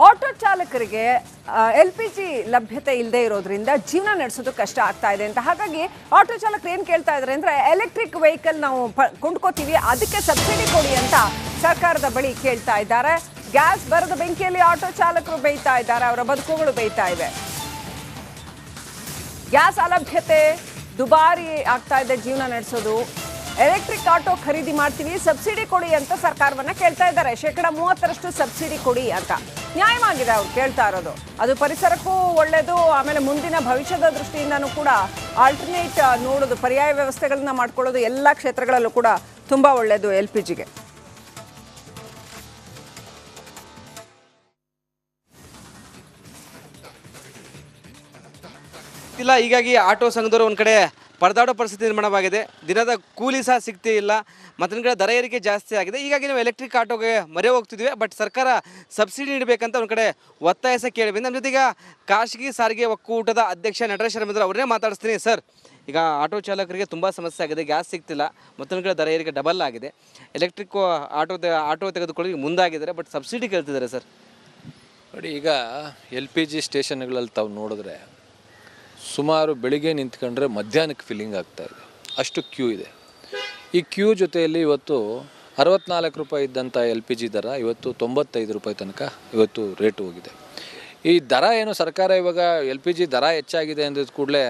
Auto ಚಾಲಕರಿಗೆ LPG ಲಭ್ಯತೆ ಇಲ್ಲದೆ ಇರೋದ್ರಿಂದ ಜೀವನ ನಡೆಸೋದು ಕಷ್ಟ ಆಗ್ತಾ ಇದೆ ಅಂತ. ಹಾಗಾಗಿ ಆಟೋ ಚಾಲಕರು ಏನು ಕೇಳ್ತಾ ಇದ್ದಾರೆ ಅಂದರೆ ಎಲೆಕ್ಟ್ರಿಕ್ ವೆಹಿಕಲ್ ನಾವು ಕೊಂಡ್ಕೋತೀವಿ, ಅದಕ್ಕೆ ಸಬ್ಸಿಡಿ ಕೊಡಿ ಅಂತ ಸರ್ಕಾರದ ಬಳಿ ಕೇಳ್ತಾ ಇದ್ದಾರೆ. ಗ್ಯಾಸ್ ಬರದ ಬೆಂಕಿಯಲ್ಲಿ ಆಟೋ ಚಾಲಕರು ಬೇಯ್ತಾ ಇದ್ದಾರೆ, ಅವರ ಬದುಕುಗಳು ಬೇಯ್ತಾ ಇವೆ. ಗ್ಯಾಸ್ ಅಲಭ್ಯತೆ ದುಬಾರಿ ಆಗ್ತಾ ಇದೆ ಜೀವನ ನಡೆಸೋದು. ಎಲೆಕ್ಟ್ರಿಕ್ ಆಟೋ ಖರೀದಿ ಮಾಡ್ತೀವಿ, ಸಬ್ಸಿಡಿ ಕೊಡಿ ಅಂತ ಸರ್ಕಾರವನ್ನ ಕೇಳ್ತಾ ಇದ್ದಾರೆ. 30% ಸಬ್ಸಿಡಿ ಕೊಡಿ ಅಂತ. ನ್ಯಾಯವಾಗಿದೆ ಅವ್ರು ಕೇಳ್ತಾ ಇರೋದು. ಅದು ಪರಿಸರಕ್ಕೂ ಒಳ್ಳೆಯದು, ಆಮೇಲೆ ಮುಂದಿನ ಭವಿಷ್ಯದ ದೃಷ್ಟಿಯಿಂದನೂ ಕೂಡ ಆಲ್ಟರ್ನೇಟ್ ನೋಡೋದು, ಪರ್ಯಾಯ ವ್ಯವಸ್ಥೆಗಳನ್ನ ಮಾಡ್ಕೊಳ್ಳೋದು ಎಲ್ಲ ಕ್ಷೇತ್ರಗಳಲ್ಲೂ ಕೂಡ ತುಂಬ ಒಳ್ಳೆಯದು LPGಗೆ. ಇಲ್ಲ, ಹೀಗಾಗಿ ಆಟೋ ಸಂಘದವರು ಒಂದು ಕಡೆ ಪರದಾಡೋ ಪರಿಸ್ಥಿತಿ ನಿರ್ಮಾಣವಾಗಿದೆ. ದಿನದ ಕೂಲಿ ಸಹ ಸಿಗ್ತೇ ಇಲ್ಲ, ಮತ್ತೊಂದು ಕಡೆ ದರ ಏರಿಕೆ ಜಾಸ್ತಿ ಆಗಿದೆ. ಹೀಗಾಗಿ ನಾವು ಎಲೆಕ್ಟ್ರಿಕ್ ಆಟೋಗೆ ಮೊರೆ ಹೋಗ್ತಿದ್ವಿ. ಬಟ್ ಸರ್ಕಾರ ಸಬ್ಸಿಡಿ ನೀಡಬೇಕಂತ ಒಂದು ಕಡೆ ಒತ್ತಾಯ ಸಹ ಕೇಳಿದ್ವಿ. ನಮ್ಮ ಜೊತೆಗೆ ಖಾಸಗಿ ಸಾರಿಗೆ ಒಕ್ಕೂಟದ ಅಧ್ಯಕ್ಷ ನಟರಾಜ್ ಶರ್ಮಾ ಅವ್ರನ್ನೇ ಮಾತಾಡಿಸ್ತೀನಿ. ಸರ್, ಈಗ ಆಟೋ ಚಾಲಕರಿಗೆ ತುಂಬ ಸಮಸ್ಯೆ ಆಗಿದೆ, ಗ್ಯಾಸ್ ಸಿಗ್ತಿಲ್ಲ, ಮತ್ತೊಂದು ಕಡೆ ದರ ಏರಿಕೆ ಡಬಲ್ ಆಗಿದೆ. ಎಲೆಕ್ಟ್ರಿಕ್ ಆಟೋ ತೆಗೆದುಕೊಳ್ಳಿ ಮುಂದಾಗಿದ್ದಾರೆ, ಬಟ್ ಸಬ್ಸಿಡಿ ಕೇಳ್ತಿದ್ದಾರೆ ಸರ್. ನೋಡಿ, ಈಗ LPG ಸ್ಟೇಷನ್ಗಳಲ್ಲಿ ತಾವು ನೋಡಿದ್ರೆ ಸುಮಾರು ಬೆಳಿಗ್ಗೆ ನಿಂತ್ಕೊಂಡ್ರೆ ಮಧ್ಯಾಹ್ನಕ್ಕೆ ಫಿಲ್ಲಿಂಗ್ ಆಗ್ತಾಯಿದೆ, ಅಷ್ಟು ಕ್ಯೂ ಇದೆ. ಈ ಕ್ಯೂ ಜೊತೆಯಲ್ಲಿ ಇವತ್ತು 64 ರೂಪಾಯಿ ಇದ್ದಂಥ LPG ದರ ಇವತ್ತು 95 ರೂಪಾಯಿ ತನಕ ಇವತ್ತು ರೇಟ್ ಹೋಗಿದೆ. ಈ ದರ ಏನು ಸರ್ಕಾರ ಇವಾಗ LPG ದರ ಹೆಚ್ಚಾಗಿದೆ ಅಂದಿದ ಕೂಡಲೇ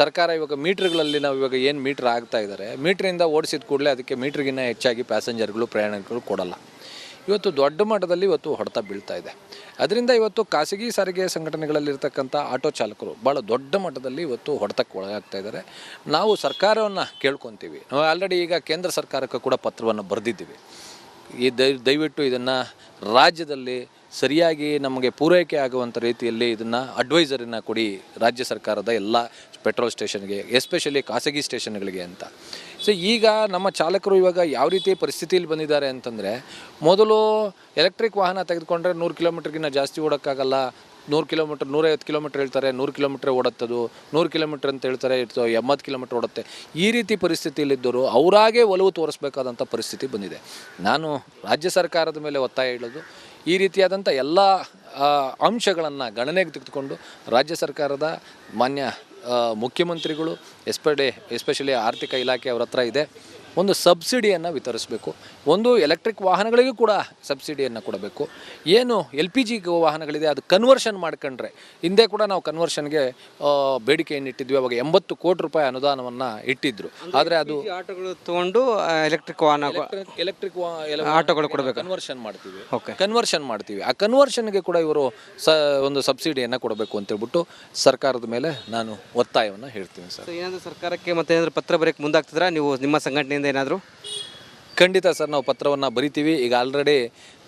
ಸರ್ಕಾರ ಇವಾಗ ಮೀಟ್ರ್ಗಳಲ್ಲಿ ನಾವು ಇವಾಗ ಏನು ಮೀಟ್ರ್ ಆಗ್ತಾ ಇದ್ದಾರೆ, ಮೀಟ್ರಿಂದ ಓಡಿಸಿದ ಕೂಡಲೇ ಅದಕ್ಕೆ ಮೀಟ್ರಿಗಿನ್ನ ಹೆಚ್ಚಾಗಿ ಪ್ಯಾಸೆಂಜರ್ಗಳು ಪ್ರಯಾಣಿಕರು ಕೊಡಲ್ಲ. ಇವತ್ತು ದೊಡ್ಡ ಮಟ್ಟದಲ್ಲಿ ಇವತ್ತು ಹೊಡೆತ ಬೀಳ್ತಾ ಇದೆ. ಅದರಿಂದ ಇವತ್ತು ಖಾಸಗಿ ಸಾರಿಗೆ ಸಂಘಟನೆಗಳಲ್ಲಿರ್ತಕ್ಕಂಥ ಆಟೋ ಚಾಲಕರು ಭಾಳ ದೊಡ್ಡ ಮಟ್ಟದಲ್ಲಿ ಇವತ್ತು ಹೊಡೆತಕ್ಕೆ ಒಳಗಾಗ್ತಾ ಇದ್ದಾರೆ. ನಾವು ಸರ್ಕಾರವನ್ನು ಕೇಳ್ಕೊತೀವಿ. ನಾವು ಆಲ್ರೆಡಿ ಈಗ ಕೇಂದ್ರ ಸರ್ಕಾರಕ್ಕೆ ಕೂಡ ಪತ್ರವನ್ನು ಬರೆದಿದ್ದೀವಿ. ಈ ದಯವಿಟ್ಟು ಇದನ್ನು ರಾಜ್ಯದಲ್ಲಿ ಸರಿಯಾಗಿ ನಮಗೆ ಪೂರೈಕೆ ಆಗುವಂಥ ರೀತಿಯಲ್ಲಿ ಇದನ್ನು ಅಡ್ವೈಸರಿನ ಕೊಡಿ ರಾಜ್ಯ ಸರ್ಕಾರದ ಎಲ್ಲ ಪೆಟ್ರೋಲ್ ಸ್ಟೇಷನ್ಗೆ, ಎಸ್ಪೆಷಲಿ ಖಾಸಗಿ ಸ್ಟೇಷನ್ಗಳಿಗೆ ಅಂತ. ಸೊ ಈಗ ನಮ್ಮ ಚಾಲಕರು ಇವಾಗ ಯಾವ ರೀತಿ ಪರಿಸ್ಥಿತಿಯಲ್ಲಿ ಬಂದಿದ್ದಾರೆ ಅಂತಂದರೆ, ಮೊದಲು ಎಲೆಕ್ಟ್ರಿಕ್ ವಾಹನ ತೆಗೆದುಕೊಂಡ್ರೆ 100 ಕಿಲೋಮೀಟ್ರಿಗಿನ್ನ ಜಾಸ್ತಿ ಓಡೋಕ್ಕಾಗಲ್ಲ, 100 ಕಿಲೋಮೀಟ್ರ್ 150 ಕಿಲೋಮೀಟ್ರ್ ಹೇಳ್ತಾರೆ, 100 ಕಿಲೋಮೀಟ್ರ್ ಓಡುತ್ತದು, 100 ಕಿಲೋಮೀಟ್ರ್ ಅಂತ ಹೇಳ್ತಾರೆ, 80 ಕಿಲೋಮೀಟ್ರ್ ಓಡುತ್ತೆ. ಈ ರೀತಿ ಪರಿಸ್ಥಿತಿಯಲ್ಲಿದ್ದರು ಅವರಾಗೇ ಒಲವು ತೋರಿಸ್ಬೇಕಾದಂಥ ಪರಿಸ್ಥಿತಿ ಬಂದಿದೆ. ನಾನು ರಾಜ್ಯ ಸರ್ಕಾರದ ಮೇಲೆ ಒತ್ತಾಯ ಹೇಳೋದು, ಈ ರೀತಿಯಾದಂಥ ಎಲ್ಲ ಅಂಶಗಳನ್ನು ಗಣನೆಗೆ ತೆಗೆದುಕೊಂಡು ರಾಜ್ಯ ಸರ್ಕಾರದ ಮಾನ್ಯ ಮುಖ್ಯಮಂತ್ರಿಗಳು ಎಸ್ಪೆಷಲಿ ಆರ್ಥಿಕ ಇಲಾಖೆ ಅವ್ರ ಹತ್ರ ಇದೆ, ಒಂದು ಸಬ್ಸಿಡಿಯನ್ನು ವಿತರಿಸಬೇಕು. ಒಂದು ಎಲೆಕ್ಟ್ರಿಕ್ ವಾಹನಗಳಿಗೂ ಕೂಡ ಸಬ್ಸಿಡಿಯನ್ನು ಕೊಡಬೇಕು. ಏನು LPG ವಾಹನಗಳಿದೆ ಅದು ಕನ್ವರ್ಷನ್ ಮಾಡ್ಕೊಂಡ್ರೆ, ಹಿಂದೆ ಕೂಡ ನಾವು ಕನ್ವರ್ಷನ್ಗೆ ಬೇಡಿಕೆಯನ್ನು ಇಟ್ಟಿದ್ವಿ. ಅವಾಗ 80 ಕೋಟಿ ರೂಪಾಯಿ ಅನುದಾನವನ್ನು ಇಟ್ಟಿದ್ರು. ಆದರೆ ಅದು ಆಟೋಗಳು ತೊಗೊಂಡು ಎಲೆಕ್ಟ್ರಿಕ್ ಆಟೋಗಳು ಕೊಡಬೇಕು, ಕನ್ವರ್ಷನ್ ಮಾಡ್ತೀವಿ. ಆ ಕನ್ವರ್ಷನ್ಗೆ ಕೂಡ ಇವರು ಒಂದು ಸಬ್ಸಿಡಿಯನ್ನು ಕೊಡಬೇಕು ಅಂತೇಳ್ಬಿಟ್ಟು ಸರ್ಕಾರದ ಮೇಲೆ ನಾನು ಒತ್ತಾಯವನ್ನು ಹೇಳ್ತೀನಿ ಸರ್. ಏನಾದರೂ ಸರ್ಕಾರಕ್ಕೆ ಮತ್ತೆ ಏನಾದರೂ ಪತ್ರ ಬರೆಯಕ್ಕೆ ಮುಂದಾಗ್ತಿದ್ರಾ ನೀವು ನಿಮ್ಮ ಸಂಘಟನೆಯಿಂದ ಏನಾದರೂ? ಖಂಡಿತ ಸರ್, ನಾವು ಪತ್ರವನ್ನು ಬರಿತೀವಿ. ಈಗ ಆಲ್ರೆಡಿ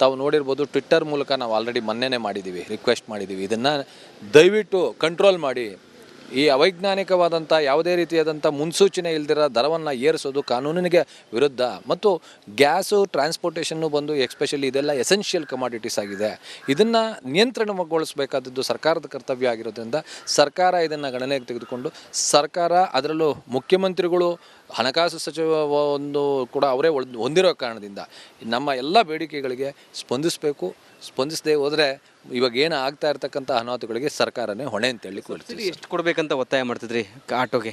ತಾವು ನೋಡಿರ್ಬೋದು, ಟ್ವಿಟ್ಟರ್ ಮೂಲಕ ನಾವು ಆಲ್ರೆಡಿ ಮೊನ್ನೆನೇ ಮಾಡಿದ್ದೀವಿ, ರಿಕ್ವೆಸ್ಟ್ ಮಾಡಿದ್ದೀವಿ. ಇದನ್ನು ದಯವಿಟ್ಟು ಕಂಟ್ರೋಲ್ ಮಾಡಿ. ಈ ಅವೈಜ್ಞಾನಿಕವಾದಂಥ ಯಾವುದೇ ರೀತಿಯಾದಂಥ ಮುನ್ಸೂಚನೆ ಇಲ್ದಿರೋ ದರವನ್ನು ಏರಿಸೋದು ಕಾನೂನಿಗೆ ವಿರುದ್ಧ. ಮತ್ತು ಗ್ಯಾಸು ಟ್ರಾನ್ಸ್ಪೋರ್ಟೇಷನ್ನು ಬಂದು ಎಸ್ಪೆಷಲಿ ಇದೆಲ್ಲ ಎಸೆನ್ಷಿಯಲ್ ಕಮಾಡಿಟೀಸ್ ಆಗಿದೆ. ಇದನ್ನು ನಿಯಂತ್ರಣಗೊಳಿಸಬೇಕಾದದ್ದು ಸರ್ಕಾರದ ಕರ್ತವ್ಯ ಆಗಿರೋದ್ರಿಂದ ಸರ್ಕಾರ ಇದನ್ನು ಗಣನೆಗೆ ತೆಗೆದುಕೊಂಡು, ಸರ್ಕಾರ ಅದರಲ್ಲೂ ಮುಖ್ಯಮಂತ್ರಿಗಳು ಹಣಕಾಸು ಸಚಿವ ಒಂದು ಕೂಡ ಅವರೇ ಹೊಂದಿರೋ ಕಾರಣದಿಂದ ನಮ್ಮ ಎಲ್ಲ ಬೇಡಿಕೆಗಳಿಗೆ ಸ್ಪಂದಿಸಬೇಕು. ಸ್ಪಂದಿಸದೆ ಹೋದರೆ ಇವಾಗ ಏನು ಆಗ್ತಾ ಇರ್ತಕ್ಕಂಥ ಅನಾಹುತಗಳಿಗೆ ಸರ್ಕಾರನೇ ಹೊಣೆ ಅಂತೇಳಿ ಕೊಡ್ತೀವಿ. ಎಷ್ಟು ಕೊಡಬೇಕಂತ ಒತ್ತಾಯ ಮಾಡ್ತಿದ್ರಿ ಆಟೋಗೆ?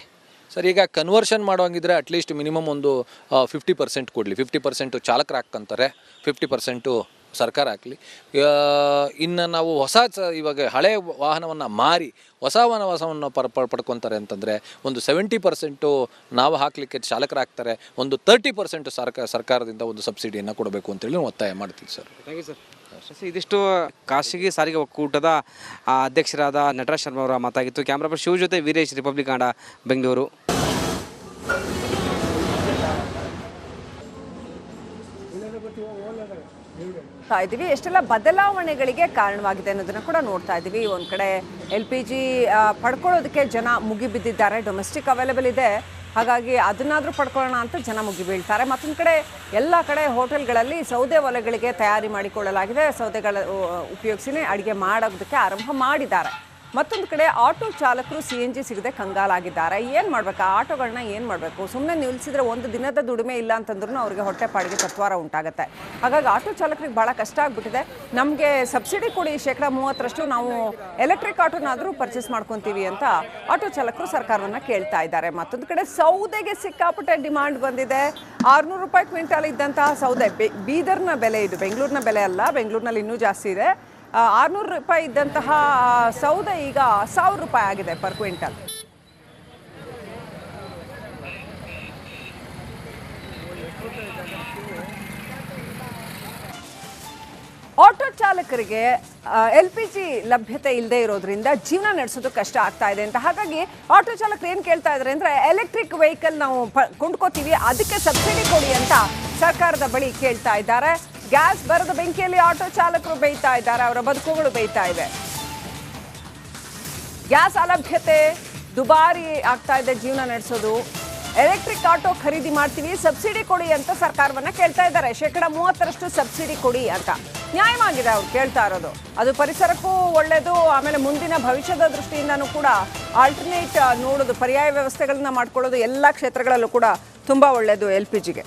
ಸರ್, ಈಗ ಕನ್ವರ್ಷನ್ ಮಾಡೋಂಗಿದ್ರೆ ಅಟ್ಲೀಸ್ಟ್ ಮಿನಿಮಮ್ ಒಂದು 50% ಕೊಡಲಿ. 50% ಚಾಲಕರು ಹಾಕ್ಕೊಂತಾರೆ, 50% ಸರ್ಕಾರ ಹಾಕಲಿ. ಇನ್ನು ನಾವು ಇವಾಗ ಹಳೆ ವಾಹನವನ್ನು ಮಾರಿ ಹೊಸ ವಾಹನವನ್ನು ಪಡ್ಕೊತಾರೆ ಅಂತಂದರೆ ಒಂದು 70% ನಾವು ಹಾಕಲಿಕ್ಕೆ ಚಾಲಕರು ಹಾಕ್ತಾರೆ, ಒಂದು 30% ಸರ್ಕಾರದಿಂದ ಒಂದು ಸಬ್ಸಿಡಿಯನ್ನು ಕೊಡಬೇಕು ಅಂತೇಳಿ ಒತ್ತಾಯ ಮಾಡ್ತೀವಿ ಸರ್. Thank you sir. ಇದಿಷ್ಟು ಖಾಸಗಿ ಸಾರಿಗೆ ಒಕ್ಕೂಟದ ಅಧ್ಯಕ್ಷರಾದ ನಟರಾಜ್ ಶರ್ಮಾ ಅವರ ಮಾತಾಗಿತ್ತು. ಕ್ಯಾಮ್ರಾ ಪರ್ಸನ್ ಶಿವ ಜೊತೆ ವೀರೇಶ್, ರಿಪಬ್ಲಿಕ್ ಕನ್ನಡ, ಬೆಂಗಳೂರು. ಇದ್ದೀವಿ ಎಷ್ಟೆಲ್ಲ ಬದಲಾವಣೆಗಳಿಗೆ ಕಾರಣವಾಗಿದೆ ಅನ್ನೋದನ್ನ ಕೂಡ ನೋಡ್ತಾ ಇದ್ದೀವಿ. ಒಂದು ಕಡೆ LPG ಪಡ್ಕೊಳ್ಳೋದಕ್ಕೆ ಜನ ಮುಗಿಬಿದ್ದಿದ್ದಾರೆ, ಡೊಮೆಸ್ಟಿಕ್ ಅವೈಲೇಬಲ್ ಇದೆ, ಹಾಗಾಗಿ ಅದನ್ನಾದರೂ ಪಡ್ಕೊಳ್ಳೋಣ ಅಂತ ಜನ ಮುಗಿಬೀಳ್ತಾರೆ. ಮತ್ತೊಂದು ಕಡೆ ಎಲ್ಲ ಕಡೆ ಹೋಟೆಲ್ಗಳಲ್ಲಿ ಸೌದೆ ಒಲೆಗಳಿಗೆ ತಯಾರಿ ಮಾಡಿಕೊಳ್ಳಲಾಗಿದೆ, ಸೌದೆಗಳ ಉಪಯೋಗಿಸಿನೇ ಅಡುಗೆ ಮಾಡೋದಕ್ಕೆ ಆರಂಭ ಮಾಡಿದ್ದಾರೆ. ಮತ್ತೊಂದು ಕಡೆ ಆಟೋ ಚಾಲಕರು CNG ಸಿಗದೆ ಕಂಗಾಲಾಗಿದ್ದಾರೆ. ಏನು ಮಾಡಬೇಕು, ಆ ಆಟೋಗಳನ್ನ ಏನು ಮಾಡಬೇಕು? ಸುಮ್ಮನೆ ನಿಲ್ಲಿಸಿದ್ರೆ ಒಂದು ದಿನದ ದುಡಿಮೆ ಇಲ್ಲ ಅಂತಂದ್ರೂ ಅವರಿಗೆ ಹೊಟ್ಟೆಪಾಡಿಗೆ ತತ್ವಾರ ಉಂಟಾಗುತ್ತೆ. ಹಾಗಾಗಿ ಆಟೋ ಚಾಲಕರಿಗೆ ಭಾಳ ಕಷ್ಟ ಆಗಿಬಿಟ್ಟಿದೆ. ನಮಗೆ ಸಬ್ಸಿಡಿ ಕೊಡಿ, 30% ನಾವು ಎಲೆಕ್ಟ್ರಿಕ್ ಆಟೋನಾದರೂ ಪರ್ಚೇಸ್ ಮಾಡ್ಕೊತೀವಿ ಅಂತ ಆಟೋ ಚಾಲಕರು ಸರ್ಕಾರವನ್ನು ಕೇಳ್ತಾ ಇದ್ದಾರೆ. ಮತ್ತೊಂದು ಕಡೆ ಸೌದೆಗೆ ಸಿಕ್ಕಾಪಟ್ಟೆ ಡಿಮಾಂಡ್ ಬಂದಿದೆ. 600 ರೂಪಾಯಿ ಕ್ವಿಂಟಾಲ್ ಇದ್ದಂತಹ ಸೌದೆ, ಬೀದರ್ನ ಬೆಲೆ ಇದು, ಬೆಂಗಳೂರಿನ ಬೆಲೆ ಅಲ್ಲ, ಬೆಂಗಳೂರಿನಲ್ಲಿ ಇನ್ನೂ ಜಾಸ್ತಿ ಇದೆ. 600 ರೂಪಾಯಿ ಇದ್ದಂತಹ ಸೌದೆ ಈಗ 1000 ರೂಪಾಯಿ ಆಗಿದೆ ಪರ್ ಕ್ವಿಂಟಲ್. ಆಟೋ ಚಾಲಕರಿಗೆ LPG ಲಭ್ಯತೆ ಇಲ್ಲದೆ ಇರೋದ್ರಿಂದ ಜೀವನ ನಡೆಸೋದು ಕಷ್ಟ ಆಗ್ತಾ ಇದೆ ಅಂತ. ಹಾಗಾಗಿ ಆಟೋ ಚಾಲಕರು ಏನು ಕೇಳ್ತಾ ಇದ್ದಾರೆ ಅಂದರೆ, ಎಲೆಕ್ಟ್ರಿಕ್ ವೆಹಿಕಲ್ ನಾವು ಕೊಂಡ್ಕೋತೀವಿ, ಅದಕ್ಕೆ ಸಬ್ಸಿಡಿ ಕೊಡಿ ಅಂತ ಸರ್ಕಾರದ ಬಳಿ ಕೇಳ್ತಾ ಇದ್ದಾರೆ. ಗ್ಯಾಸ್ ಬರದ ಬೆಂಕಿಯಲ್ಲಿ ಆಟೋ ಚಾಲಕರು ಬೇಯ್ತಾ ಇದ್ದಾರೆ, ಅವರ ಬದುಕುಗಳು ಬೇಯ್ತಾ ಇವೆ. ಗ್ಯಾಸ್ ಅಲಭ್ಯತೆ, ದುಬಾರಿ ಆಗ್ತಾ ಇದೆ ಜೀವನ ನಡೆಸೋದು. ಎಲೆಕ್ಟ್ರಿಕ್ ಆಟೋ ಖರೀದಿ ಮಾಡ್ತೀವಿ, ಸಬ್ಸಿಡಿ ಕೊಡಿ ಅಂತ ಸರ್ಕಾರವನ್ನ ಕೇಳ್ತಾ ಇದ್ದಾರೆ. 30% ಸಬ್ಸಿಡಿ ಕೊಡಿ ಅಂತ. ನ್ಯಾಯವಾಗಿದೆ ಅವ್ರು ಕೇಳ್ತಾ ಇರೋದು. ಅದು ಪರಿಸರಕ್ಕೂ ಒಳ್ಳೆಯದು, ಆಮೇಲೆ ಮುಂದಿನ ಭವಿಷ್ಯದ ದೃಷ್ಟಿಯಿಂದನೂ ಕೂಡ ಆಲ್ಟರ್ನೇಟ್ ನೋಡೋದು, ಪರ್ಯಾಯ ವ್ಯವಸ್ಥೆಗಳನ್ನ ಮಾಡ್ಕೊಳ್ಳೋದು ಎಲ್ಲ ಕ್ಷೇತ್ರಗಳಲ್ಲೂ ಕೂಡ ತುಂಬ ಒಳ್ಳೆಯದು LPGಗೆ.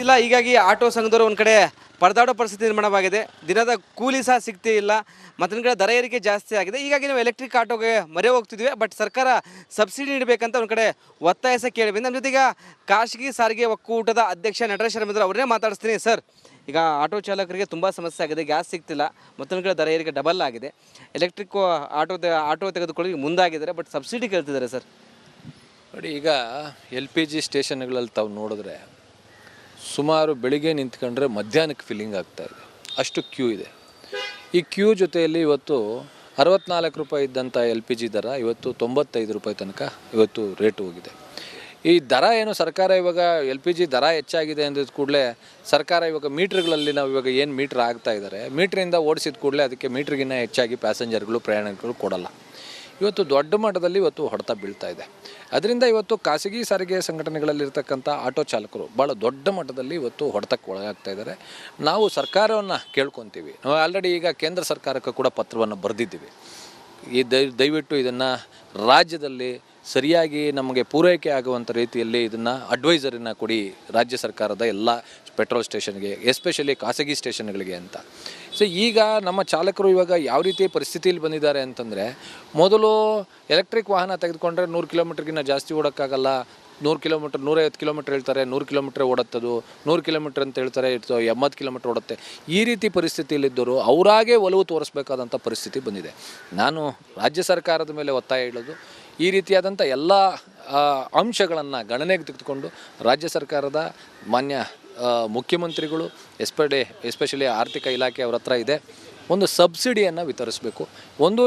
ಇಲ್ಲ, ಹೀಗಾಗಿ ಆಟೋ ಸಂಘದವರು ಒಂದು ಕಡೆ ಪರದಾಡೋ ಪರಿಸ್ಥಿತಿ ನಿರ್ಮಾಣವಾಗಿದೆ. ದಿನದ ಕೂಲಿ ಸಹ ಸಿಗ್ತೇ ಇಲ್ಲ, ಮತ್ತೊಂದು ಕಡೆ ದರ ಏರಿಕೆ ಜಾಸ್ತಿ ಆಗಿದೆ. ಹೀಗಾಗಿ ನಾವು ಎಲೆಕ್ಟ್ರಿಕ್ ಆಟೋಗೆ ಮೊರೆ ಹೋಗ್ತಿದ್ವಿ, ಬಟ್ ಸರ್ಕಾರ ಸಬ್ಸಿಡಿ ನೀಡಬೇಕಂತ ಒಂದು ಕಡೆ ಒತ್ತಾಯ ಸಹ ಕೇಳಿಬಂದು. ನಮ್ಮ ಜೊತೆಗೆ ಖಾಸಗಿ ಸಾರಿಗೆ ಒಕ್ಕೂಟದ ಅಧ್ಯಕ್ಷ ನಟರಾಜ್ ಶರ್ಮಿದ್ರು ಅವ್ರನ್ನೇ ಮಾತಾಡಿಸ್ತೀನಿ. ಸರ್, ಈಗ ಆಟೋ ಚಾಲಕರಿಗೆ ತುಂಬ ಸಮಸ್ಯೆ ಆಗಿದೆ, ಗ್ಯಾಸ್ ಸಿಗ್ತಿಲ್ಲ, ಮತ್ತೊಂದು ಕಡೆ ದರ ಏರಿಕೆ ಡಬಲ್ ಆಗಿದೆ. ಎಲೆಕ್ಟ್ರಿಕ್ ಆಟೋ ತೆಗೆದುಕೊಳ್ಳಿ ಮುಂದಾಗಿದ್ದಾರೆ, ಬಟ್ ಸಬ್ಸಿಡಿ ಕೇಳ್ತಿದ್ದಾರೆ ಸರ್. ನೋಡಿ, ಈಗ LPG ಸ್ಟೇಷನ್ಗಳಲ್ಲಿ ತಾವು ನೋಡಿದ್ರೆ ಸುಮಾರು ಬೆಳಿಗ್ಗೆ ನಿಂತ್ಕೊಂಡ್ರೆ ಮಧ್ಯಾಹ್ನಕ್ಕೆ ಫಿಲ್ಲಿಂಗ್ ಆಗ್ತಾಯಿದೆ, ಅಷ್ಟು ಕ್ಯೂ ಇದೆ. ಈ ಕ್ಯೂ ಜೊತೆಯಲ್ಲಿ ಇವತ್ತು 64 ರೂಪಾಯಿ ಇದ್ದಂಥ LPG ದರ ಇವತ್ತು 95 ರೂಪಾಯಿ ತನಕ ಇವತ್ತು ರೇಟ್ ಹೋಗಿದೆ. ಈ ದರ ಏನು ಸರ್ಕಾರ ಇವಾಗ LPG ದರ ಹೆಚ್ಚಾಗಿದೆ ಅಂದಿದ್ದ ಕೂಡಲೇ ಸರ್ಕಾರ ಇವಾಗ ಮೀಟ್ರ್ಗಳಲ್ಲಿ ನಾವು ಇವಾಗ ಏನು ಮೀಟ್ರ್ ಆಗ್ತಾ ಇದ್ದಾರೆ, ಮೀಟ್ರಿಂದ ಓಡಿಸಿದ ಕೂಡಲೇ ಅದಕ್ಕೆ ಮೀಟ್ರಿಗಿನ್ನ ಹೆಚ್ಚಾಗಿ ಪ್ಯಾಸೆಂಜರ್ಗಳು ಪ್ರಯಾಣಿಕರು ಕೊಡಲ್ಲ. ಇವತ್ತು ದೊಡ್ಡ ಮಟ್ಟದಲ್ಲಿ ಇವತ್ತು ಹೊಡೆತ ಬೀಳ್ತಾ ಇದೆ. ಅದರಿಂದ ಇವತ್ತು ಖಾಸಗಿ ಸಾರಿಗೆ ಸಂಘಟನೆಗಳಲ್ಲಿರ್ತಕ್ಕಂಥ ಆಟೋ ಚಾಲಕರು ಭಾಳ ದೊಡ್ಡ ಮಟ್ಟದಲ್ಲಿ ಇವತ್ತು ಹೊಡೆತಕ್ಕೆ ಒಳಗಾಗ್ತಾ ಇದ್ದಾರೆ. ನಾವು ಸರ್ಕಾರವನ್ನು ಕೇಳ್ಕೊತೀವಿ. ನಾವು ಆಲ್ರೆಡಿ ಈಗ ಕೇಂದ್ರ ಸರ್ಕಾರಕ್ಕೆ ಕೂಡ ಪತ್ರವನ್ನು ಬರೆದಿದ್ದೀವಿ. ಈ ದಯವಿಟ್ಟು ಇದನ್ನು ರಾಜ್ಯದಲ್ಲಿ ಸರಿಯಾಗಿ ನಮಗೆ ಪೂರೈಕೆ ಆಗುವಂಥ ರೀತಿಯಲ್ಲಿ ಇದನ್ನು ಅಡ್ವೈಸರಿನ ಕೊಡಿ ರಾಜ್ಯ ಸರ್ಕಾರದ ಎಲ್ಲ ಪೆಟ್ರೋಲ್ ಸ್ಟೇಷನ್ಗೆ, ಎಸ್ಪೆಷಲಿ ಖಾಸಗಿ ಸ್ಟೇಷನ್ಗಳಿಗೆ ಅಂತ. ಸೊ ಈಗ ನಮ್ಮ ಚಾಲಕರು ಇವಾಗ ಯಾವ ರೀತಿ ಪರಿಸ್ಥಿತಿಯಲ್ಲಿ ಬಂದಿದ್ದಾರೆ ಅಂತಂದರೆ, ಮೊದಲು ಎಲೆಕ್ಟ್ರಿಕ್ ವಾಹನ ತೆಗೆದುಕೊಂಡ್ರೆ 100 ಕಿಲೋಮೀಟ್ರಿಗಿಂತ ಜಾಸ್ತಿ ಓಡೋಕ್ಕಾಗಲ್ಲ, 100 ಕಿಲೋಮೀಟ್ರ್ 150 ಕಿಲೋಮೀಟ್ರ್ ಹೇಳ್ತಾರೆ, 100 ಕಿಲೋಮೀಟ್ರ್ ಓಡುತ್ತದು, 100 ಕಿಲೋಮೀಟ್ರ್ ಅಂತ ಹೇಳ್ತಾರೆ, 80 ಕಿಲೋಮೀಟ್ರ್ ಓಡುತ್ತೆ. ಈ ರೀತಿ ಪರಿಸ್ಥಿತಿಯಲ್ಲಿದ್ದರು ಅವರಾಗೇ ಒಲವು ತೋರಿಸ್ಬೇಕಾದಂಥ ಪರಿಸ್ಥಿತಿ ಬಂದಿದೆ. ನಾನು ರಾಜ್ಯ ಸರ್ಕಾರದ ಮೇಲೆ ಒತ್ತಾಯ ಹೇಳೋದು, ಈ ರೀತಿಯಾದಂಥ ಎಲ್ಲ ಅಂಶಗಳನ್ನು ಗಣನೆಗೆ ತೆಗೆದುಕೊಂಡು ರಾಜ್ಯ ಸರ್ಕಾರದ ಮಾನ್ಯ ಮುಖ್ಯಮಂತ್ರಿಗಳು ಎಸ್ಪೆಷಲಿ ಆರ್ಥಿಕ ಇಲಾಖೆ ಅವ್ರ ಹತ್ರ ಇದೆ, ಒಂದು ಸಬ್ಸಿಡಿಯನ್ನು ವಿತರಿಸಬೇಕು. ಒಂದು